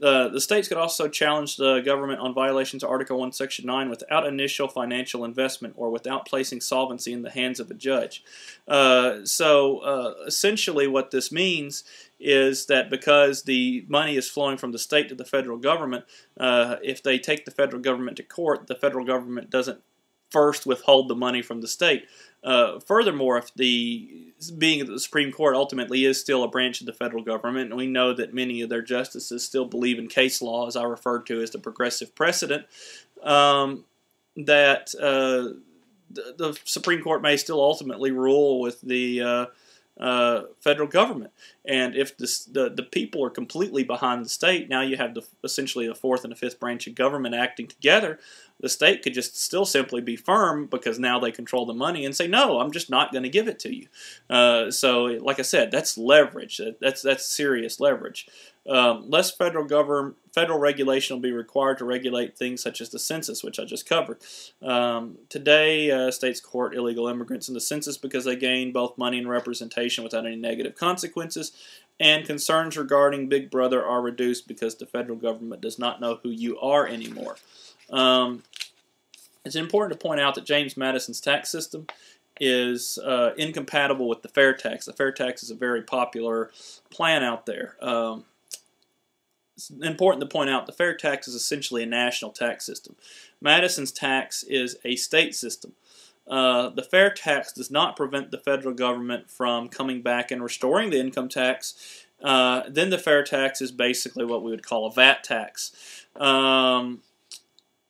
The states could also challenge the government on violations of Article 1, Section 9 without initial financial investment or without placing solvency in the hands of a judge. Essentially what this means is that because the money is flowing from the state to the federal government, if they take the federal government to court, the federal government doesn't first withhold the money from the state. Furthermore, if being that the Supreme Court ultimately is still a branch of the federal government, and we know that many of their justices still believe in case law, as I referred to as the progressive precedent, that the Supreme Court may still ultimately rule with the federal government. And if the people are completely behind the state, now you have essentially the fourth and the fifth branch of government acting together. The state could just still simply be firm because now they control the money and say, no, I'm just not going to give it to you. So, like I said, that's leverage. That's serious leverage. Less federal regulation will be required to regulate things such as the census, which I just covered. Today, states court illegal immigrants in the census because they gain both money and representation without any negative consequences, and concerns regarding Big Brother are reduced because the federal government does not know who you are anymore. It's important to point out that James Madison's tax system is incompatible with the fair tax. The fair tax is a very popular plan out there. It's important to point out the fair tax is essentially a national tax system. Madison's tax is a state system. The fair tax does not prevent the federal government from coming back and restoring the income tax. Then the fair tax is basically what we would call a VAT tax.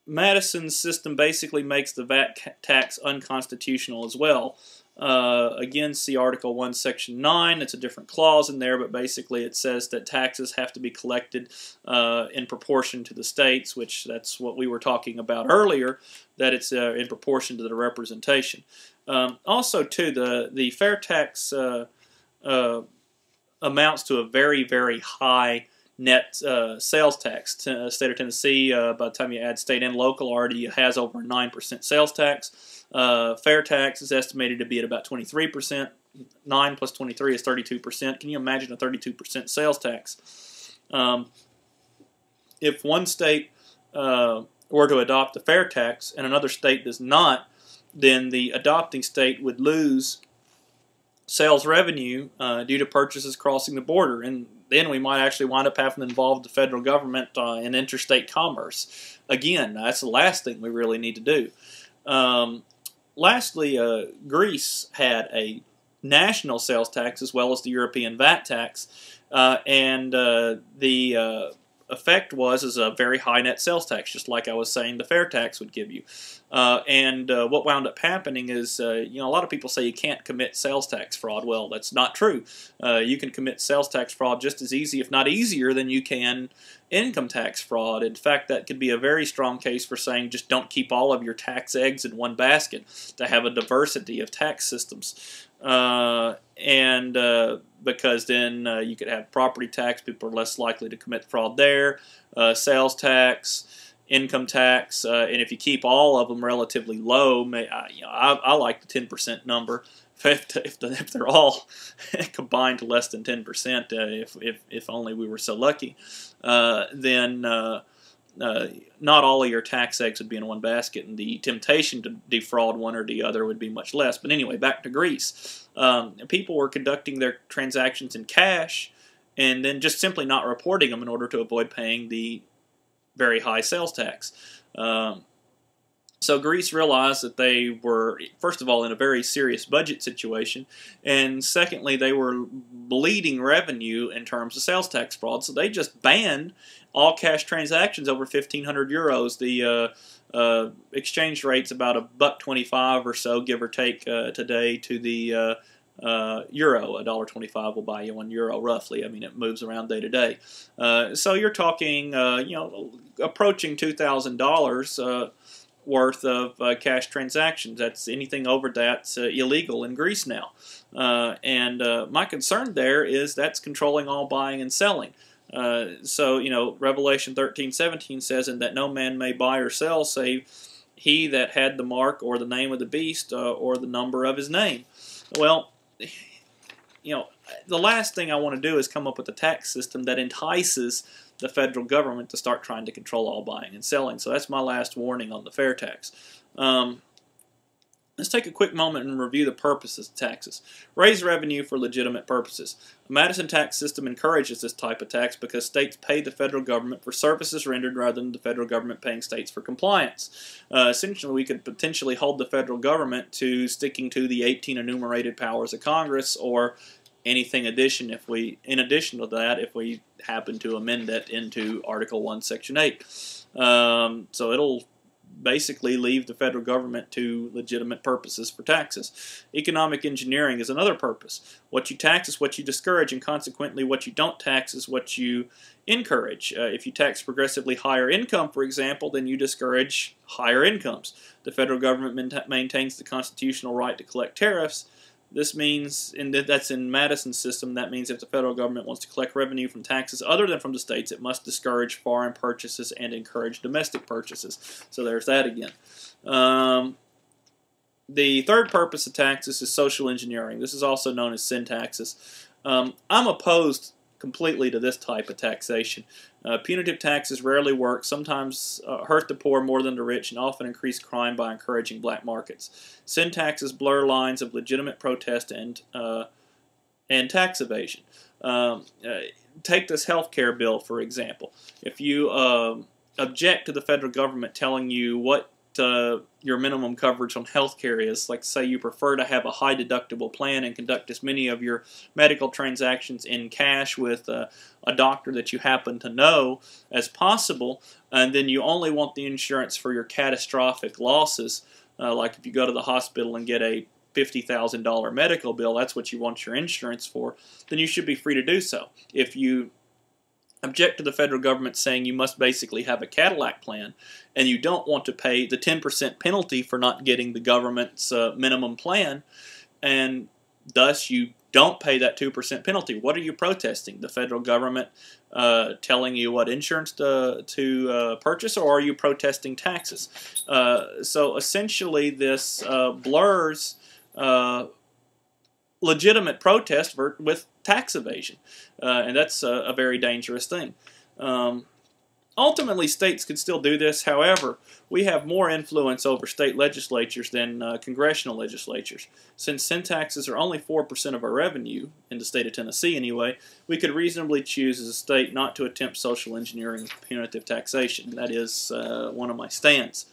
Madison's system basically makes the VAT tax unconstitutional as well. Again, see Article 1, Section 9. It's a different clause in there, but basically it says that taxes have to be collected in proportion to the states, which that's what we were talking about earlier, that it's in proportion to the representation. Also, too, the fair tax amounts to a very, very high net sales tax. State of Tennessee, by the time you add state and local, already has over 9% sales tax. Fair tax is estimated to be at about 23%. 9 plus 23 is 32%. Can you imagine a 32% sales tax? If one state were to adopt the fair tax and another state does not, then the adopting state would lose sales revenue due to purchases crossing the border, and then we might actually wind up having to involve the federal government in interstate commerce. Again, that's the last thing we really need to do. Lastly, Greece had a national sales tax as well as the European VAT tax, and the effect was a very high net sales tax, just like I was saying the fair tax would give you. What wound up happening is, a lot of people say you can't commit sales tax fraud. Well, that's not true. You can commit sales tax fraud just as easy, if not easier, than you can income tax fraud. In fact, that could be a very strong case for saying just don't keep all of your tax eggs in one basket, to have a diversity of tax systems. Because then you could have property tax, people are less likely to commit fraud there, sales tax, income tax, and if you keep all of them relatively low, I like the 10% number. If they're all combined to less than 10%, if only we were so lucky, then not all of your tax eggs would be in one basket, and the temptation to defraud one or the other would be much less. But anyway, back to Greece. People were conducting their transactions in cash and then just simply not reporting them in order to avoid paying the very high sales tax. So Greece realized that they were, first of all, in a very serious budget situation, and secondly, they were bleeding revenue in terms of sales tax fraud. So they just banned all cash transactions over 1,500 euros. The exchange rate's about $1.25 or so, give or take, today to the euro. $1.25 will buy you €1 roughly. I mean, it moves around day to day. So you're talking, approaching $2,000 worth of cash transactions. That's anything over that's illegal in Greece now. My concern there is that's controlling all buying and selling. So, Revelation 13:17 says, "And that no man may buy or sell save he that had the mark or the name of the beast or the number of his name." Well, the last thing I want to do is come up with a tax system that entices the federal government to start trying to control all buying and selling. So that's my last warning on the fair tax. Let's take a quick moment and review the purposes of taxes. Raise revenue for legitimate purposes. The Madison tax system encourages this type of tax because states pay the federal government for services rendered rather than the federal government paying states for compliance. Essentially, we could potentially hold the federal government to sticking to the 18 enumerated powers of Congress, or anything in addition to that, if we happen to amend that into Article 1, Section 8. So it'll basically leave the federal government to legitimate purposes for taxes. Economic engineering is another purpose. What you tax is what you discourage, and consequently what you don't tax is what you encourage. If you tax progressively higher income, for example, then you discourage higher incomes. The federal government maintains the constitutional right to collect tariffs. This means, and that's in Madison's system, that means if the federal government wants to collect revenue from taxes other than from the states, it must discourage foreign purchases and encourage domestic purchases. So there's that again. The third purpose of taxes is social engineering. This is also known as sin taxes. I'm opposed completely to this type of taxation. Punitive taxes rarely work, sometimes hurt the poor more than the rich, and often increase crime by encouraging black markets. Sin taxes blur lines of legitimate protest and tax evasion. Take this health care bill, for example. If you object to the federal government telling you what your minimum coverage on health care is, like say you prefer to have a high deductible plan and conduct as many of your medical transactions in cash with a doctor that you happen to know as possible, and then you only want the insurance for your catastrophic losses, like if you go to the hospital and get a $50,000 medical bill, that's what you want your insurance for, then you should be free to do so. If you object to the federal government saying you must basically have a Cadillac plan, and you don't want to pay the 10% penalty for not getting the government's minimum plan, and thus you don't pay that 2% penalty, what are you protesting? The federal government telling you what insurance to purchase, or are you protesting taxes? So essentially this blurs legitimate protest with tax evasion, and that's a very dangerous thing. Ultimately, states could still do this. However, we have more influence over state legislatures than congressional legislatures. Since sin taxes are only 4% of our revenue, in the state of Tennessee anyway, we could reasonably choose as a state not to attempt social engineering punitive taxation. That is one of my stands.